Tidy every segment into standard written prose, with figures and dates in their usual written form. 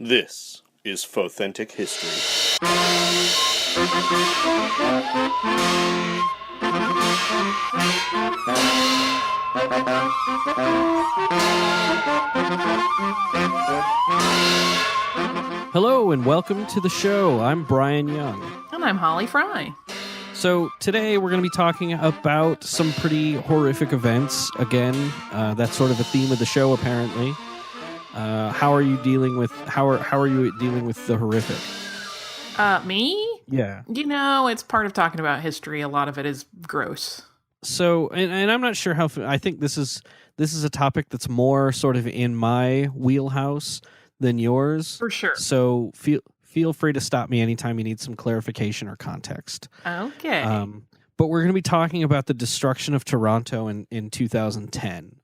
This is Fauxthentic History. Hello and welcome to the show. I'm Brian Young. And I'm Holly Fry. So today we're going to be talking about some pretty horrific events. Again, that's sort of a theme of the show apparently. How are you dealing with the horrific? Me? Yeah. You know, it's part of talking about history. A lot of it is gross. So, and I'm not sure how. I think this is a topic that's more sort of in my wheelhouse than yours. For sure. So feel free to stop me anytime you need some clarification or context. Okay. But we're going to be talking about the destruction of Toronto in 2010.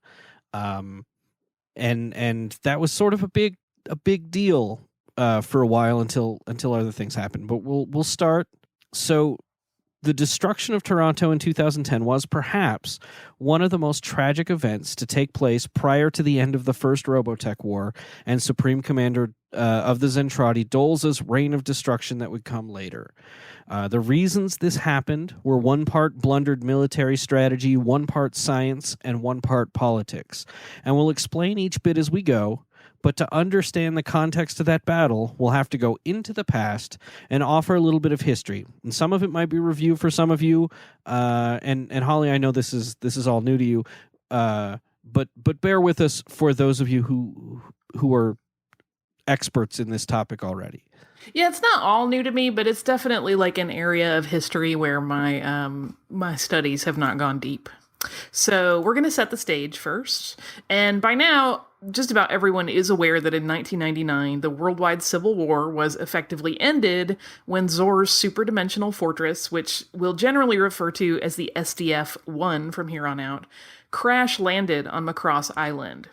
And that was sort of a big deal for a while until other things happened. But we'll start. So the destruction of Toronto in 2010 was perhaps one of the most tragic events to take place prior to the end of the First Robotech War and Supreme Commander of the Zentradi Dolza's reign of destruction that would come later. The reasons this happened were one part blundered military strategy, one part science, and one part politics. And we'll explain each bit as we go. But to understand the context of that battle, we'll have to go into the past and offer a little bit of history. And some of it might be review for some of you. And Holly, I know this is all new to you. But bear with us for those of you who are experts in this topic already. Yeah, it's not all new to me, but it's definitely like an area of history where my studies have not gone deep. So we're going to set the stage first. And by now, just about everyone is aware that in 1999, the worldwide civil war was effectively ended when Zor's superdimensional fortress, which we'll generally refer to as the SDF-1 from here on out, crash landed on Macross Island.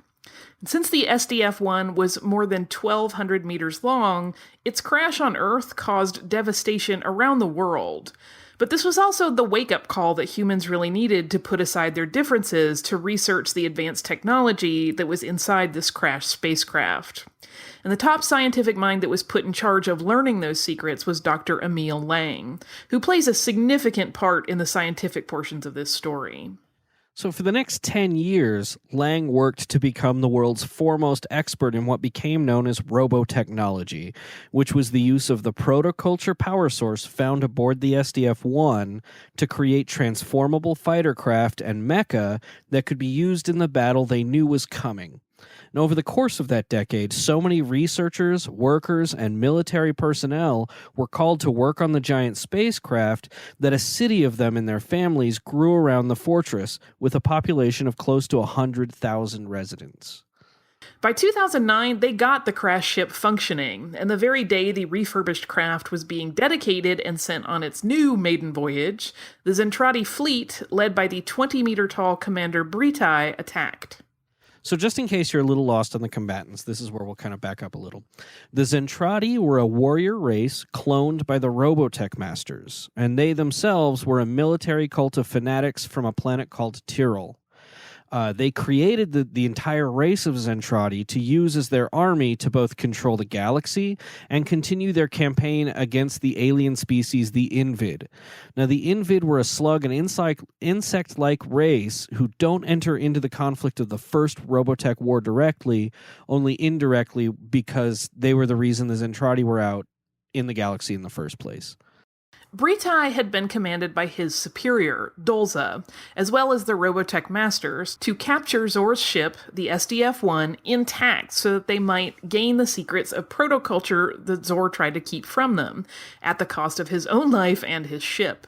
Since the SDF-1 was more than 1,200 meters long, its crash on Earth caused devastation around the world. But this was also the wake-up call that humans really needed to put aside their differences to research the advanced technology that was inside this crashed spacecraft. And the top scientific mind that was put in charge of learning those secrets was Dr. Emil Lang, who plays a significant part in the scientific portions of this story. So for the next 10 years, Lang worked to become the world's foremost expert in what became known as robotechnology, which was the use of the protoculture power source found aboard the SDF-1 to create transformable fighter craft and mecha that could be used in the battle they knew was coming. And over the course of that decade, so many researchers, workers, and military personnel were called to work on the giant spacecraft that a city of them and their families grew around the fortress, with a population of close to 100,000 residents. By 2009, they got the crash ship functioning, and the very day the refurbished craft was being dedicated and sent on its new maiden voyage, the Zentradi fleet, led by the 20-meter-tall Commander Britai, attacked. So just in case you're a little lost on the combatants, this is where we'll kind of back up a little. The Zentradi were a warrior race cloned by the Robotech Masters, and they themselves were a military cult of fanatics from a planet called Tyrol. They created the entire race of Zentradi to use as their army to both control the galaxy and continue their campaign against the alien species, the Invid. Now, the Invid were a slug and insect-like race who don't enter into the conflict of the First Robotech War directly, only indirectly because they were the reason the Zentradi were out in the galaxy in the first place. Britai had been commanded by his superior, Dolza, as well as the Robotech Masters, to capture Zor's ship, the SDF-1, intact so that they might gain the secrets of protoculture that Zor tried to keep from them, at the cost of his own life and his ship.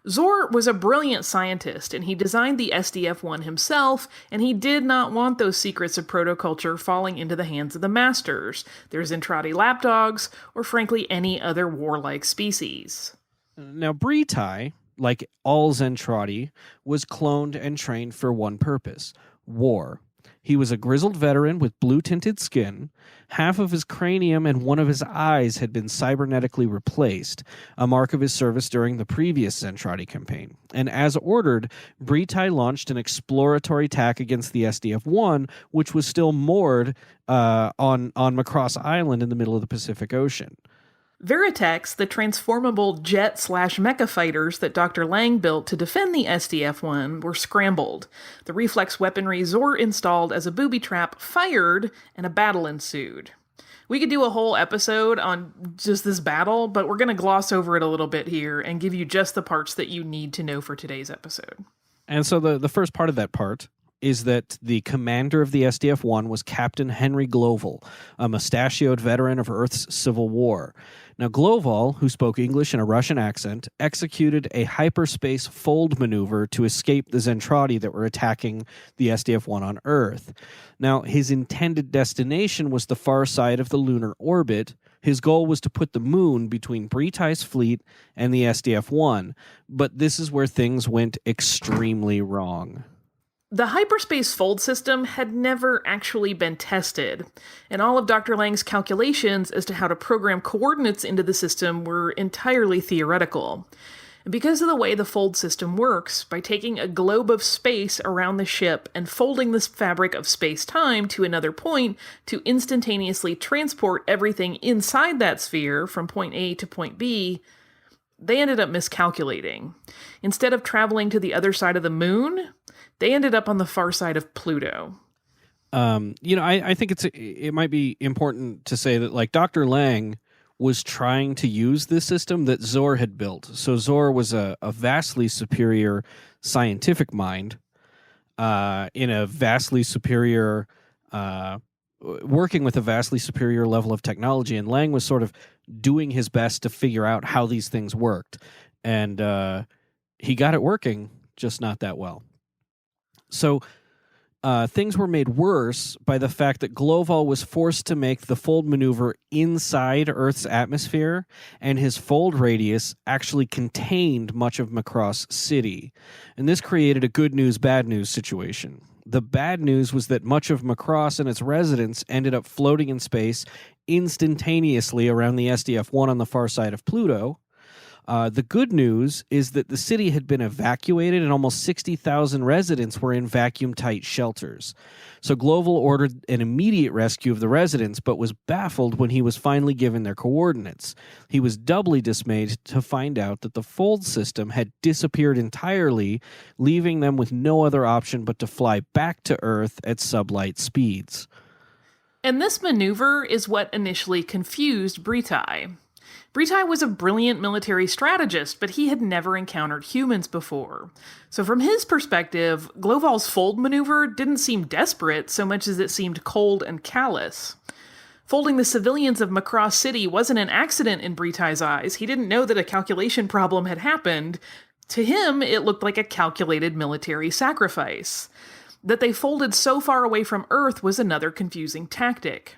Zor was a brilliant scientist, and he designed the SDF-1 himself, and he did not want those secrets of protoculture falling into the hands of the Masters, their Zentradi lapdogs, or frankly any other warlike species. Now, Britai, like all Zentradi, was cloned and trained for one purpose: war. He was a grizzled veteran with blue-tinted skin. Half of his cranium and one of his eyes had been cybernetically replaced, a mark of his service during the previous Zentradi campaign. And as ordered, Britai launched an exploratory attack against the SDF-1, which was still moored on Macross Island in the middle of the Pacific Ocean. Veritex, the transformable jet/mecha fighters that Dr. Lang built to defend the SDF-1, were scrambled. The reflex weaponry Zor installed as a booby trap fired, and a battle ensued. We could do a whole episode on just this battle, but we're going to gloss over it a little bit here and give you just the parts that you need to know for today's episode. And so the first part of that part is that the commander of the SDF-1 was Captain Henry Gloval, a mustachioed veteran of Earth's Civil War. Now, Gloval, who spoke English in a Russian accent, executed a hyperspace fold maneuver to escape the Zentradi that were attacking the SDF-1 on Earth. Now, his intended destination was the far side of the lunar orbit. His goal was to put the moon between Britai's fleet and the SDF-1, but this is where things went extremely wrong. The hyperspace fold system had never actually been tested, and all of Dr. Lang's calculations as to how to program coordinates into the system were entirely theoretical. And because of the way the fold system works, by taking a globe of space around the ship and folding this fabric of space-time to another point to instantaneously transport everything inside that sphere from point A to point B, they ended up miscalculating. Instead of traveling to the other side of the moon, they ended up on the far side of Pluto. I think it might be important to say that, like, Dr. Lang was trying to use this system that Zor had built. So Zor was a vastly superior scientific mind in a vastly superior, working with a vastly superior level of technology. And Lang was sort of doing his best to figure out how these things worked. And he got it working, just not that well. So things were made worse by the fact that Gloval was forced to make the fold maneuver inside Earth's atmosphere, and his fold radius actually contained much of Macross City. And this created a good news, bad news situation. The bad news was that much of Macross and its residents ended up floating in space instantaneously around the SDF-1 on the far side of Pluto. The good news is that the city had been evacuated and almost 60,000 residents were in vacuum-tight shelters. So Gloval ordered an immediate rescue of the residents, but was baffled when he was finally given their coordinates. He was doubly dismayed to find out that the fold system had disappeared entirely, leaving them with no other option but to fly back to Earth at sublight speeds. And this maneuver is what initially confused Britai. Britai was a brilliant military strategist, but he had never encountered humans before. So from his perspective, Gloval's fold maneuver didn't seem desperate so much as it seemed cold and callous. Folding the civilians of Macross City wasn't an accident in Britai's eyes. He didn't know that a calculation problem had happened. To him, it looked like a calculated military sacrifice. That they folded so far away from Earth was another confusing tactic.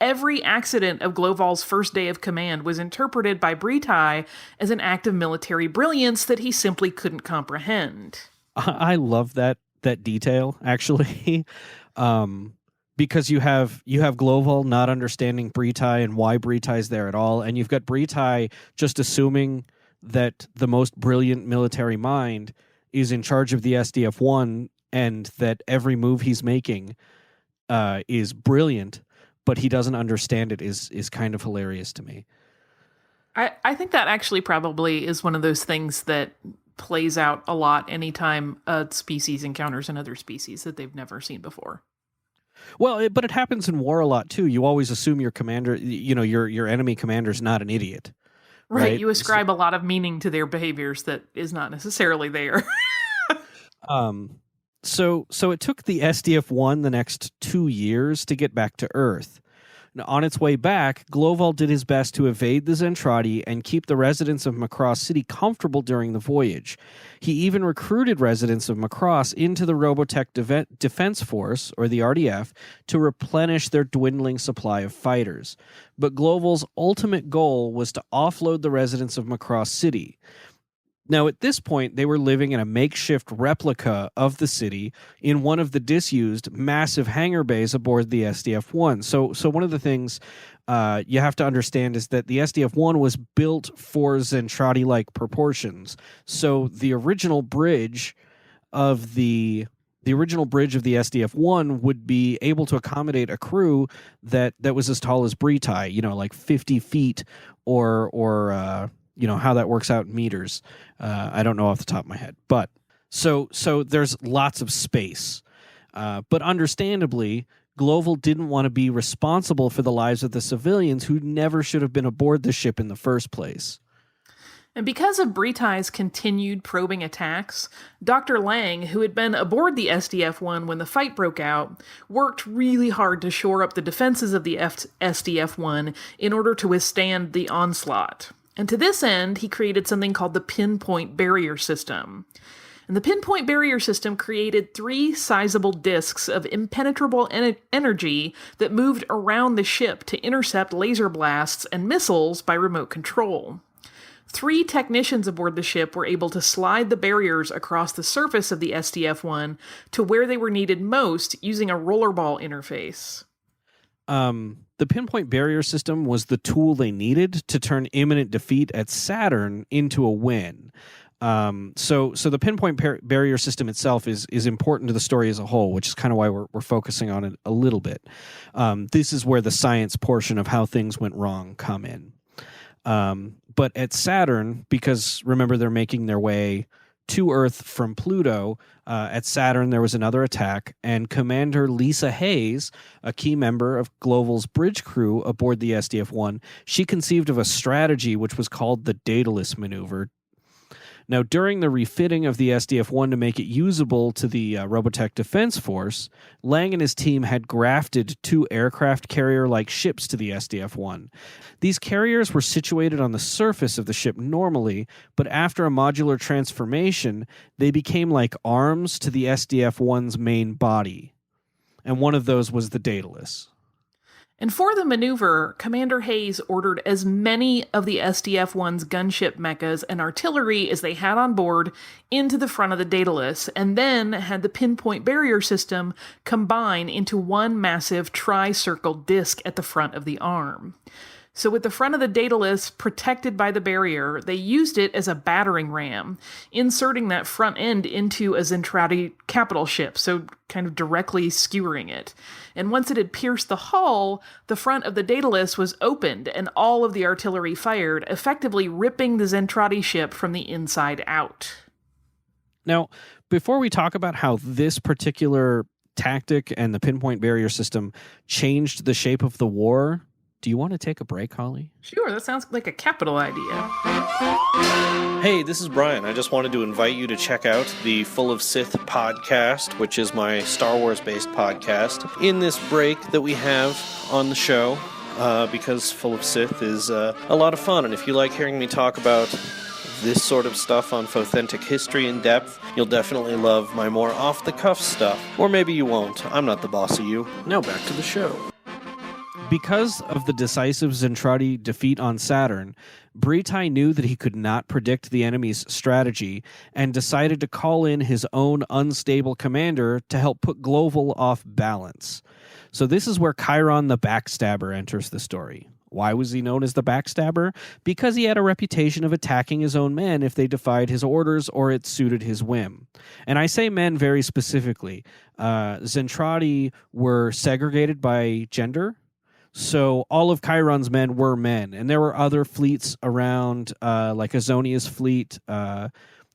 Every accident of Gloval's first day of command was interpreted by Britai as an act of military brilliance that he simply couldn't comprehend. I love that detail, actually, because you have Gloval not understanding Britai and why Britai's there at all, and you've got Britai just assuming that the most brilliant military mind is in charge of the SDF-1 and that every move he's making is brilliant, but he doesn't understand it is kind of hilarious to me. I think that actually probably is one of those things that plays out a lot anytime a species encounters another species that they've never seen before. Well, but it happens in war a lot too. You always assume your commander, your enemy commander's not an idiot. Right. You ascribe a lot of meaning to their behaviors that is not necessarily there. So it took the SDF-1 the next 2 years to get back to Earth. Now, on its way back, Gloval did his best to evade the Zentradi and keep the residents of Macross City comfortable during the voyage. He even recruited residents of Macross into the Robotech Defense Force, or the RDF, to replenish their dwindling supply of fighters. But Gloval's ultimate goal was to offload the residents of Macross City. Now, at this point, they were living in a makeshift replica of the city in one of the disused massive hangar bays aboard the SDF-1. So one of the things you have to understand is that the SDF-1 was built for Zentradi-like proportions. So the original bridge of the SDF-1 would be able to accommodate a crew that was as tall as Britae, like 50 feet or how that works out in meters. I don't know off the top of my head. But so there's lots of space. But understandably, Global didn't want to be responsible for the lives of the civilians who never should have been aboard the ship in the first place. And because of Britae's continued probing attacks, Dr. Lang, who had been aboard the SDF-1 when the fight broke out, worked really hard to shore up the defenses of the SDF-1 in order to withstand the onslaught. And to this end, he created something called the Pinpoint Barrier System. And the Pinpoint Barrier System created 3 sizable disks of impenetrable energy that moved around the ship to intercept laser blasts and missiles by remote control. 3 technicians aboard the ship were able to slide the barriers across the surface of the SDF-1 to where they were needed most using a rollerball interface. The Pinpoint Barrier System was the tool they needed to turn imminent defeat at Saturn into a win. So the Pinpoint Barrier System itself is important to the story as a whole, which is kind of why we're focusing on it a little bit. This is where the science portion of how things went wrong come in. But at Saturn, because remember they're making their way to Earth from Pluto, at Saturn there was another attack, and Commander Lisa Hayes, a key member of Global's bridge crew aboard the SDF-1, she conceived of a strategy which was called the Daedalus Maneuver. Now, during the refitting of the SDF-1 to make it usable to the Robotech Defense Force, Lang and his team had grafted 2 aircraft carrier-like ships to the SDF-1. These carriers were situated on the surface of the ship normally, but after a modular transformation, they became like arms to the SDF-1's main body. And one of those was the Daedalus. And for the maneuver, Commander Hayes ordered as many of the SDF-1's gunship mechas and artillery as they had on board into the front of the Daedalus, and then had the Pinpoint Barrier System combine into one massive tri-circle disc at the front of the arm. So with the front of the Daedalus protected by the barrier, they used it as a battering ram, inserting that front end into a Zentradi capital ship, so kind of directly skewering it. And once it had pierced the hull, the front of the Daedalus was opened and all of the artillery fired, effectively ripping the Zentradi ship from the inside out. Now, before we talk about how this particular tactic and the Pinpoint Barrier System changed the shape of the war, do you want to take a break, Holly? Sure, that sounds like a capital idea. Hey, this is Brian. I just wanted to invite you to check out the Full of Sith podcast, which is my Star Wars-based podcast. In this break that we have on the show, because Full of Sith is a lot of fun, and if you like hearing me talk about this sort of stuff on Fauxthentic History in depth, you'll definitely love my more off-the-cuff stuff. Or maybe you won't. I'm not the boss of you. Now back to the show. Because of the decisive Zentradi defeat on Saturn, Britae knew that he could not predict the enemy's strategy and decided to call in his own unstable commander to help put Global off balance. So this is where Chiron the Backstabber enters the story. Why was he known as the Backstabber? Because he had a reputation of attacking his own men if they defied his orders or it suited his whim. And I say men very specifically. Zentradi were segregated by gender. So all of Chiron's men were men, and there were other fleets around, like Azonia's fleet.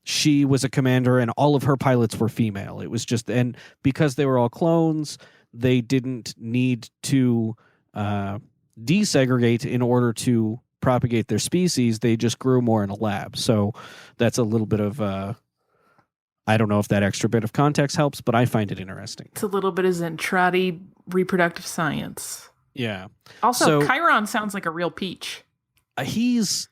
She was a commander, and all of her pilots were female. It was just, and because they were all clones, they didn't need to desegregate in order to propagate their species. They just grew more in a lab. So that's a little bit of, I don't know if that extra bit of context helps, but I find it interesting. It's a little bit of Zentradi reproductive science. Yeah. Also, Chiron sounds like a real peach. He was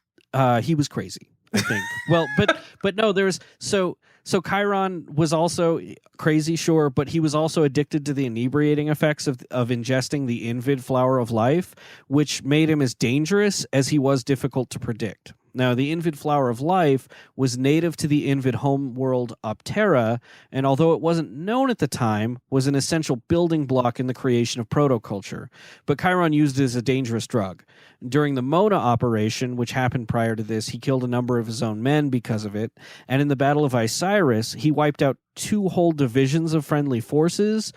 crazy, I think. Well, but no, there's so Chiron was also crazy, sure, but he was also addicted to the inebriating effects of ingesting the Invid flower of life, which made him as dangerous as he was difficult to predict. Now, the Invid flower of life was native to the Invid homeworld Optera, and although it wasn't known at the time, was an essential building block in the creation of protoculture. But Chiron used it as a dangerous drug. During the Mona operation, which happened prior to this, he killed a number of his own men because of it, and in the Battle of Osiris, he wiped out 2 whole divisions of friendly forces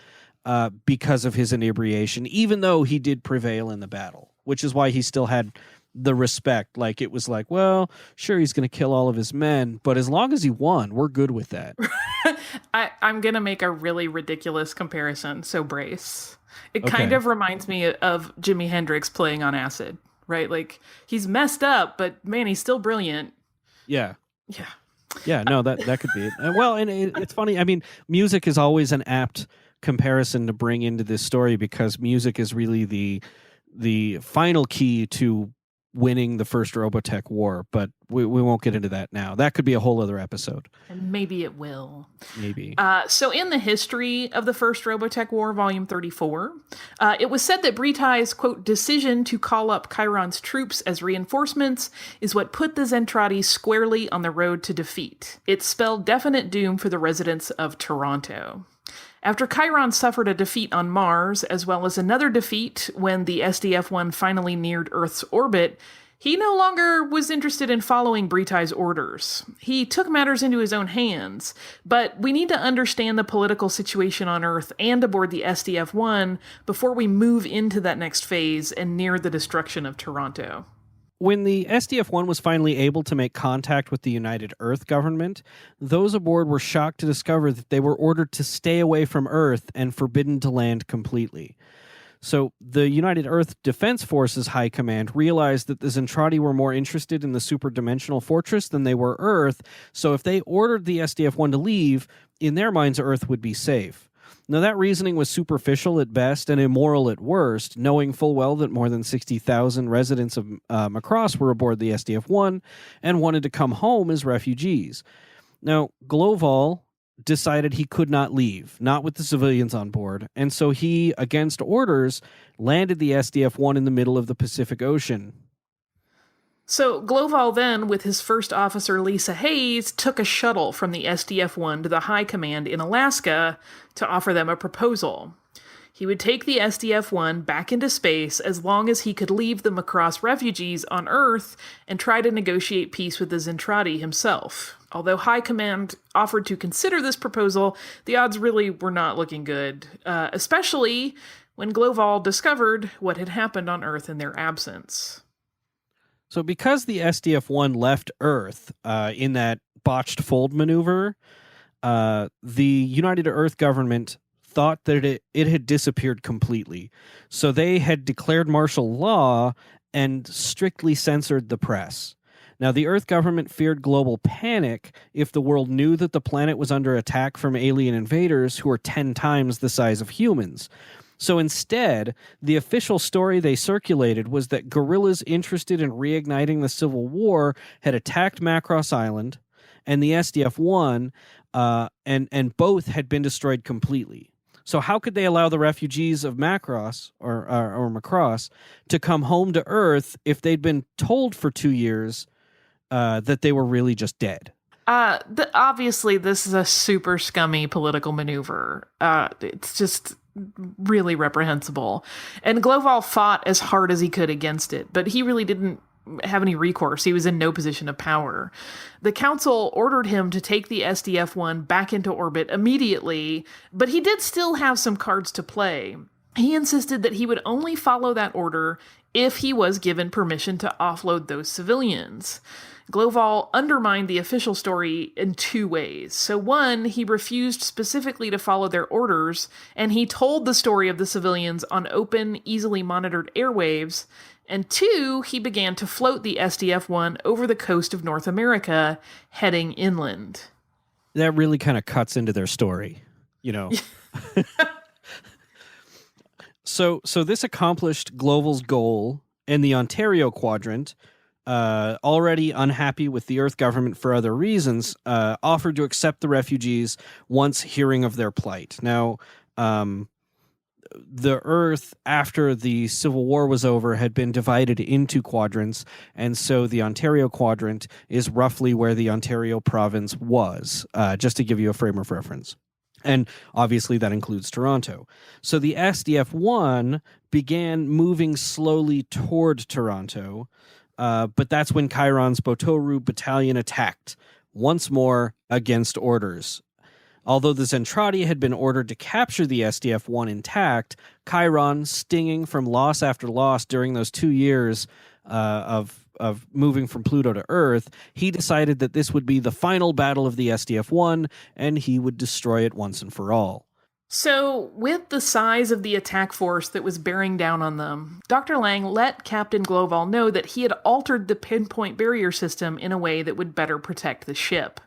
because of his inebriation, even though he did prevail in the battle, which is why he still had the respect. Like, it was like, well, sure, he's going to kill all of his men, but as long as he won, we're good with that. I'm going to make a really ridiculous comparison, so brace. It kind of reminds me of Jimi Hendrix playing on acid, right? Like, he's messed up, but man, he's still brilliant. Yeah. Yeah. Yeah, no, that could be it. Well, and it's funny. I mean, music is always an apt comparison to bring into this story because music is really the final key to winning the First Robotech War, but we won't get into that now. That could be a whole other episode. And maybe it will. Maybe. So in the history of the First Robotech War, Volume 34, it was said that Britai's, quote, decision to call up Chiron's troops as reinforcements is what put the Zentradi squarely on the road to defeat. It spelled definite doom for the residents of Toronto. After Chiron suffered a defeat on Mars, as well as another defeat when the SDF-1 finally neared Earth's orbit, he no longer was interested in following Britai's orders. He took matters into his own hands, but we need to understand the political situation on Earth and aboard the SDF-1 before we move into that next phase and near the destruction of Toronto. When the SDF-1 was finally able to make contact with the United Earth government, those aboard were shocked to discover that they were ordered to stay away from Earth and forbidden to land completely. So the United Earth Defense Forces High Command realized that the Zentradi were more interested in the superdimensional fortress than they were Earth, so if they ordered the SDF-1 to leave, in their minds Earth would be safe. Now, that reasoning was superficial at best and immoral at worst, knowing full well that more than 60,000 residents of Macross were aboard the SDF-1 and wanted to come home as refugees. Now, Gloval decided he could not leave, not with the civilians on board, and so he, against orders, landed the SDF-1 in the middle of the Pacific Ocean. So Gloval then, with his first officer Lisa Hayes, took a shuttle from the SDF-1 to the High Command in Alaska to offer them a proposal. He would take the SDF-1 back into space as long as he could leave the Macross refugees on Earth and try to negotiate peace with the Zentradi himself. Although High Command offered to consider this proposal, the odds really were not looking good, especially when Gloval discovered what had happened on Earth in their absence. So because the SDF-1 left Earth in that botched fold maneuver, the United Earth government thought that it had disappeared completely. So they had declared martial law and strictly censored the press. Now, the Earth government feared global panic if the world knew that the planet was under attack from alien invaders who were 10 times the size of humans. So instead, the official story they circulated was that guerrillas interested in reigniting the Civil War had attacked Macross Island and the SDF-1, and both had been destroyed completely. So how could they allow the refugees of Macross or Macross to come home to Earth if they'd been told for 2 years that they were really just dead? Obviously, this is a super scummy political maneuver. It's just really reprehensible. And Gloval fought as hard as he could against it, but he really didn't have any recourse. He was in no position of power. The council ordered him to take the SDF-1 back into orbit immediately, but he did still have some cards to play. He insisted that he would only follow that order if he was given permission to offload those civilians. Gloval undermined the official story in 2 ways. So one, he refused specifically to follow their orders, and he told the story of the civilians on open, easily monitored airwaves. And 2, he began to float the SDF-1 over the coast of North America, heading inland. That really kind of cuts into their story, you know. So this accomplished Gloval's goal, and the Ontario Quadrant, already unhappy with the Earth government for other reasons, offered to accept the refugees once hearing of their plight. Now, the Earth, after the Civil War was over, had been divided into quadrants, and so the Ontario quadrant is roughly where the Ontario province was, just to give you a frame of reference. And obviously that includes Toronto. So the SDF-1 began moving slowly toward Toronto, but that's when Chiron's Botoru battalion attacked, once more against orders. Although the Zentradi had been ordered to capture the SDF-1 intact, Chiron, stinging from loss after loss during those 2 years of moving from Pluto to Earth, he decided that this would be the final battle of the SDF-1, and he would destroy it once and for all. So, with the size of the attack force that was bearing down on them, Dr. Lang let Captain Gloval know that he had altered the pinpoint barrier system in a way that would better protect the ship.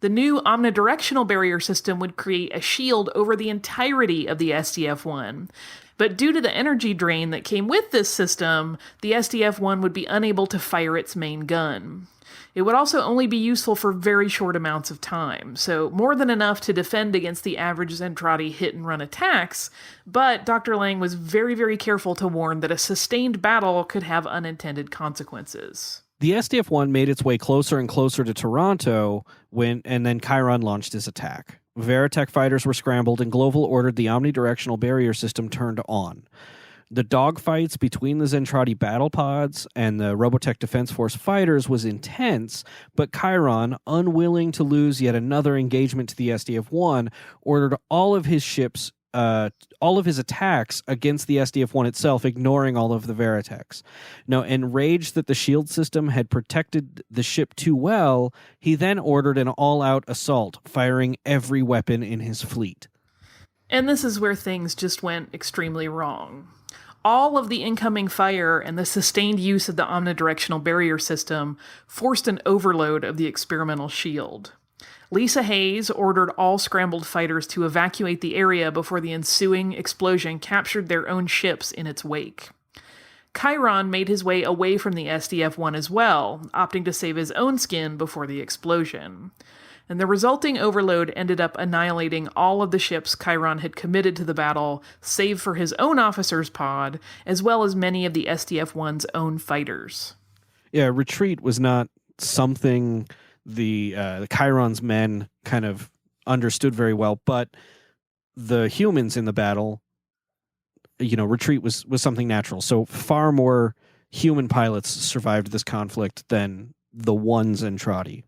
The new omnidirectional barrier system would create a shield over the entirety of the SDF-1. But due to the energy drain that came with this system, the SDF-1 would be unable to fire its main gun. It would also only be useful for very short amounts of time, so more than enough to defend against the average Zentradi hit-and-run attacks, but Dr. Lang was very, very careful to warn that a sustained battle could have unintended consequences. The SDF-1 made its way closer and closer to Toronto and then Chiron launched his attack. Veritech fighters were scrambled, and Gloval ordered the omnidirectional barrier system turned on. The dogfights between the Zentradi battle pods and the Robotech Defense Force fighters was intense, but Chiron, unwilling to lose yet another engagement to the SDF-1, ordered all of his attacks against the SDF-1 itself, ignoring all of the Veritechs. Now, enraged that the shield system had protected the ship too well, he then ordered an all-out assault, firing every weapon in his fleet. And this is where things just went extremely wrong. All of the incoming fire and the sustained use of the omnidirectional barrier system forced an overload of the experimental shield. Lisa Hayes ordered all scrambled fighters to evacuate the area before the ensuing explosion captured their own ships in its wake. Chiron made his way away from the SDF-1 as well, opting to save his own skin before the explosion. And the resulting overload ended up annihilating all of the ships Chiron had committed to the battle, save for his own officer's pod, as well as many of the SDF-1's own fighters. Yeah, retreat was not something the Chiron's men kind of understood very well, but the humans in the battle, retreat was something natural. So far more human pilots survived this conflict than the ones in Zentradi.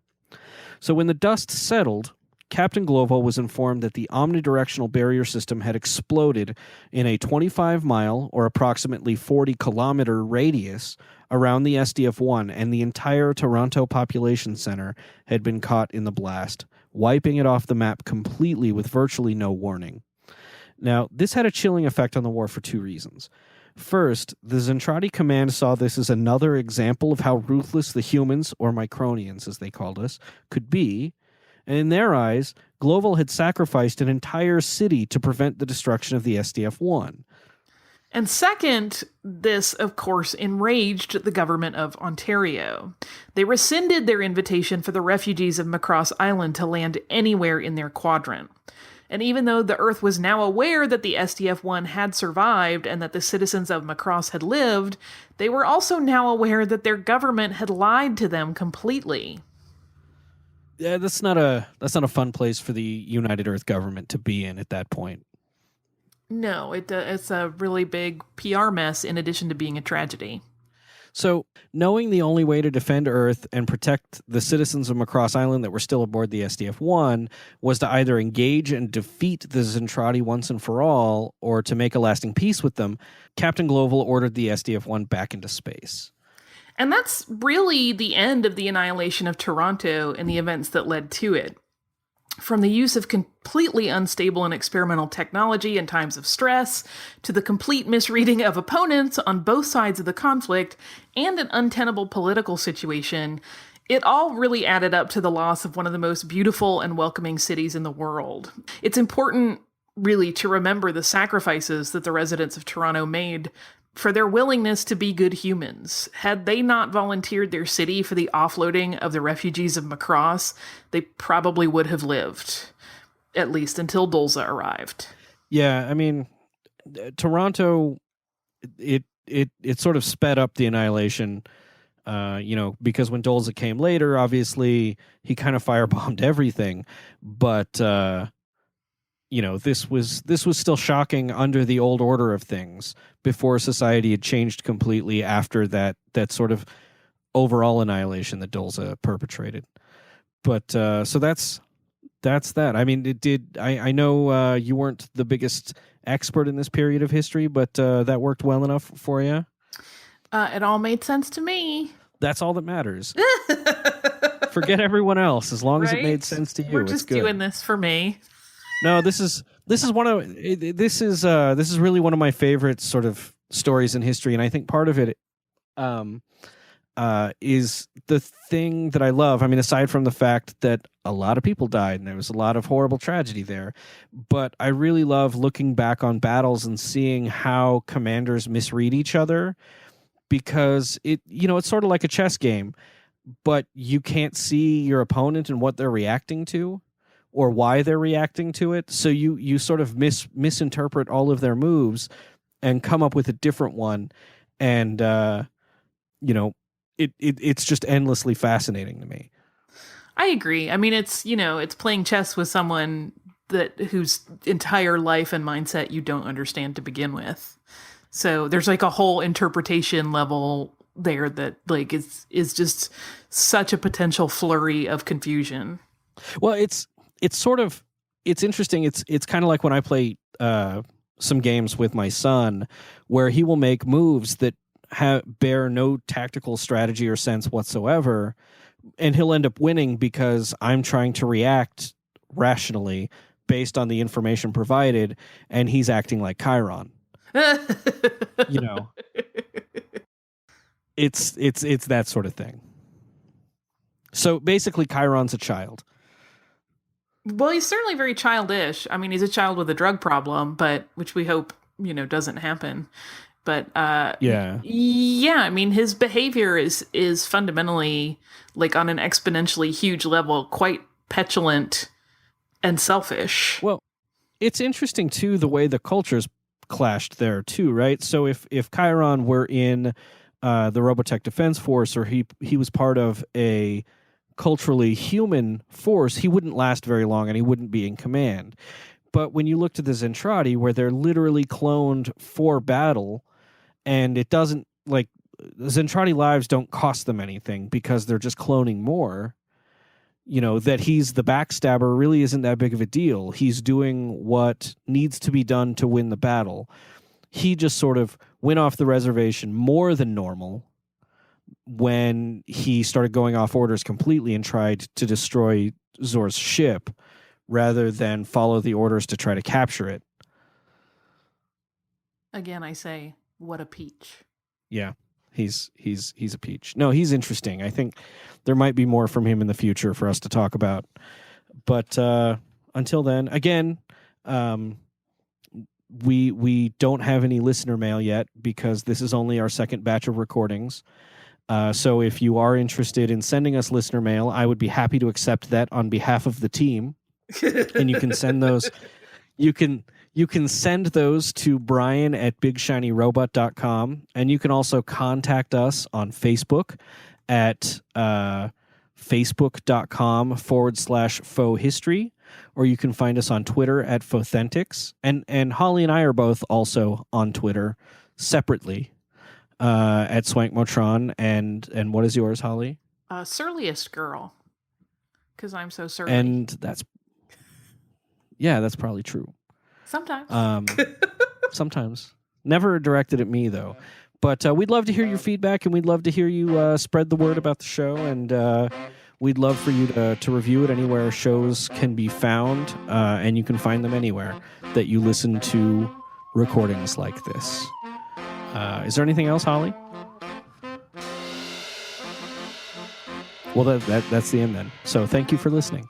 So when the dust settled, Captain Gloval was informed that the omnidirectional barrier system had exploded in a 25-mile or approximately 40-kilometer radius around the SDF-1, and the entire Toronto population center had been caught in the blast, wiping it off the map completely with virtually no warning. Now, this had a chilling effect on the war for two reasons. First, the Zentradi command saw this as another example of how ruthless the humans, or Micronians as they called us, could be, and in their eyes, Gloval had sacrificed an entire city to prevent the destruction of the SDF-1. And second, this, of course, enraged the government of Ontario. They rescinded their invitation for the refugees of Macross Island to land anywhere in their quadrant. And even though the Earth was now aware that the SDF-1 had survived and that the citizens of Macross had lived, they were also now aware that their government had lied to them completely. Yeah, that's not a fun place for the United Earth government to be in at that point. No, it's a really big PR mess in addition to being a tragedy. So, knowing the only way to defend Earth and protect the citizens of Macross Island that were still aboard the SDF-1 was to either engage and defeat the Zentradi once and for all, or to make a lasting peace with them, Captain Gloval ordered the SDF-1 back into space. And that's really the end of the annihilation of Toronto and the events that led to it. From the use of completely unstable and experimental technology in times of stress, to the complete misreading of opponents on both sides of the conflict, and an untenable political situation, it all really added up to the loss of one of the most beautiful and welcoming cities in the world. It's important, really, to remember the sacrifices that the residents of Toronto made for their willingness to be good humans. Had they not volunteered their city for the offloading of the refugees of Macross, they probably would have lived, at least until Dolza arrived. Yeah, I mean, Toronto, it sort of sped up the annihilation. Because when Dolza came later, obviously he kind of firebombed everything, but this was still shocking under the old order of things before society had changed completely after that sort of overall annihilation that Dolza perpetrated. But so that's that. I mean, it did. I know you weren't the biggest expert in this period of history, but that worked well enough for you. It all made sense to me. That's all that matters. Forget everyone else. As long as it made sense to you, We're just doing this for me. No, this is really one of my favorite sort of stories in history, and I think part of it is the thing that I love. I mean, aside from the fact that a lot of people died and there was a lot of horrible tragedy there, but I really love looking back on battles and seeing how commanders misread each other, because it's sort of like a chess game, but you can't see your opponent and what they're reacting to or why they're reacting to it. So you sort of misinterpret all of their moves and come up with a different one. And, it's just endlessly fascinating to me. I agree. I mean, it's playing chess with someone whose entire life and mindset you don't understand to begin with. So there's like a whole interpretation level there that like is just such a potential flurry of confusion. Well, it's interesting. It's kind of like when I play some games with my son, where he will make moves that bear no tactical strategy or sense whatsoever, and he'll end up winning because I'm trying to react rationally based on the information provided, and he's acting like Chiron. It's that sort of thing. So basically, Chiron's a child. Well, he's certainly very childish. I mean, he's a child with a drug problem, but which we hope doesn't happen. But yeah. I mean, his behavior is fundamentally, like on an exponentially huge level, quite petulant and selfish. Well, it's interesting too the way the cultures clashed there too, right? So if Chiron were in the Robotech Defense Force, or he was part of a culturally human force, he wouldn't last very long and he wouldn't be in command. But when you looked at the Zentradi, where they're literally cloned for battle, and it doesn't, like, Zentradi lives don't cost them anything because they're just cloning more, that he's the backstabber really isn't that big of a deal. He's doing what needs to be done to win the battle. He just sort of went off the reservation more than normal when he started going off orders completely and tried to destroy Zor's ship rather than follow the orders to try to capture it. Again, I say, what a peach. Yeah, he's a peach. No, he's interesting. I think there might be more from him in the future for us to talk about. But until then, again, we don't have any listener mail yet because this is only our second batch of recordings. So if you are interested in sending us listener mail, I would be happy to accept that on behalf of the team. And you can send those. You can send those to Bryan at bigshinyrobot.com. And you can also contact us on Facebook at facebook.com/faux history. Or you can find us on Twitter at Fauxthentics. And Holly and I are both also on Twitter separately at Swankmotron. And what is yours, Holly? Surliest girl. Because I'm so surly. And that's probably true. Sometimes. Sometimes. Never directed at me, though. But we'd love to hear your feedback, and we'd love to hear you spread the word about the show. And we'd love for you to review it anywhere shows can be found. And you can find them anywhere that you listen to recordings like this. Is there anything else, Holly? Well, that's the end then. So thank you for listening.